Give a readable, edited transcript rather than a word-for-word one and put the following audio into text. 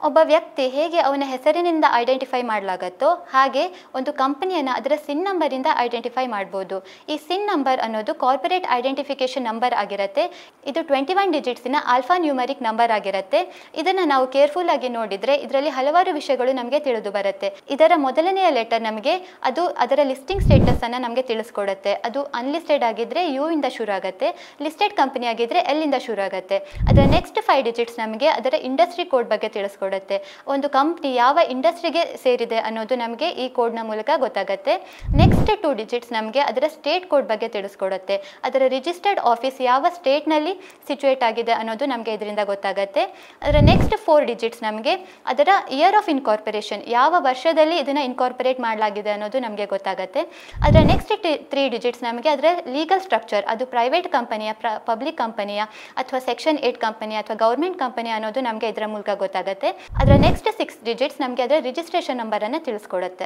ಒಬ್ಬ ವ್ಯಕ್ತಿ ಹೇಗೆ ಅವನ ಹೆಸರಿನಿಂದ ಐಡೆಂಟಿಫೈ ಮಾಡಲಾಗುತ್ತೋ ಹಾಗೆ ಒಂದು ಕಂಪನಿಯನ್ನು ಅದರ ಸಿನ್ ನಂಬರಿಂದ ಐಡೆಂಟಿಫೈ ಮಾಡ್ಬೋದು. ಈ ಸಿನ್ ನಂಬರ್ ಅನ್ನೋದು ಕಾರ್ಪೊರೇಟ್ ಐಡೆಂಟಿಫಿಕೇಶನ್ ನಂಬರ್ ಆಗಿರುತ್ತೆ. ಇದು 21 ಡಿಜಿಟ್ಸಿನ ಆಲ್ಫಾ ನ್ಯೂಮರಿಕ್ ನಂಬರ್ ಆಗಿರುತ್ತೆ. ಇದನ್ನು ನಾವು ಕೇರ್ಫುಲ್ ಆಗಿ ನೋಡಿದರೆ ಇದರಲ್ಲಿ ಹಲವಾರು ವಿಷಯಗಳು ನಮಗೆ ತಿಳಿದು ಬರುತ್ತೆ. ಇದರ ಮೊದಲನೆಯ ಲೆಟರ್ ನಮಗೆ ಅದು ಅದರ ಲಿಸ್ಟಿಂಗ್ ಸ್ಟೇಟಸ್ ಅನ್ನು ನಮಗೆ ತಿಳಿಸ್ಕೊಡುತ್ತೆ. ಅದು ಅನ್ಲಿಸ್ಟೆಡ್ ಆಗಿದ್ರೆ ಯು ಇಂದ ಶುರು ಆಗುತ್ತೆ, ಲಿಸ್ಟೆಡ್ ಕಂಪನಿ ಆಗಿದ್ರೆ ಎಲ್ ಇಂದ ಶುರು ಆಗುತ್ತೆ. ಅದರ ನೆಕ್ಸ್ಟ್ 5 ಡಿಜಿಟ್ಸ್ ನಮಗೆ ಅದರ ಇಂಡಸ್ಟ್ರಿ ಕೋಡ್ ಬಗ್ಗೆ ತಿಳಿಸ್ಕೊಡುತ್ತೆ. ಒಂದು ಕಂಪ್ನಿ ಯಾವ ಇಂಡಸ್ಟ್ರಿಗೆ ಸೇರಿದೆ ಅನ್ನೋದು ನಮಗೆ ಈ ಕೋಡ್ನ ಮೂಲಕ ಗೊತ್ತಾಗುತ್ತೆ. ನೆಕ್ಸ್ಟ್ 2 ಡಿಜಿಟ್ಸ್ ನಮಗೆ ಅದರ ಸ್ಟೇಟ್ ಕೋಡ್ ಬಗ್ಗೆ ತಿಳಿಸ್ಕೊಡುತ್ತೆ. ಅದರ ರಿಜಿಸ್ಟರ್ಡ್ ಆಫೀಸ್ ಯಾವ ಸ್ಟೇಟ್ನಲ್ಲಿ ಸಿಚುವೇಟ್ ಆಗಿದೆ ಅನ್ನೋದು ನಮಗೆ ಇದರಿಂದ ಗೊತ್ತಾಗುತ್ತೆ. ಅದರ ನೆಕ್ಸ್ಟ್ 4 ಡಿಜಿಟ್ಸ್ ನಮಗೆ ಅದರ ಇಯರ್ ಆಫ್ ಇನ್ಕಾರ್ಪೊರೇಷನ್, ಯಾವ ವರ್ಷದಲ್ಲಿ ಇದನ್ನು ಇನ್ಕಾರ್ಪೊರೇಟ್ ಮಾಡಲಾಗಿದೆ ಅನ್ನೋದು ನಮಗೆ ಗೊತ್ತಾಗುತ್ತೆ. ಅದರ ನೆಕ್ಸ್ಟ್ 3 ಡಿಜಿಟ್ಸ್ ನಮಗೆ ಅದರ ಲೀಗಲ್ ಸ್ಟ್ರಕ್ಚರ್, ಅದು ಪ್ರೈವೇಟ್ ಕಂಪನಿಯ, ಪಬ್ಲಿಕ್ ಕಂಪನಿಯ ಅಥವಾ ಸೆಕ್ಷನ್ 8 ಕಂಪನಿ ಅಥವಾ ಗೌರ್ಮೆಂಟ್ ಕಂಪನಿ ಅನ್ನೋದು ನಮಗೆ ಇದರ ಮೂಲಕ ಗೊತ್ತಾಗುತ್ತೆ. ಅದರ ನೆಕ್ಸ್ಟ್ 6 ಡಿಜಿಟ್ಸ್ ನಮಗೆ ಅದರ ರಿಜಿಸ್ಟ್ರೇಷನ್ ನಂಬರನ್ನು ತಿಳಿಸ್ಕೊಡುತ್ತೆ.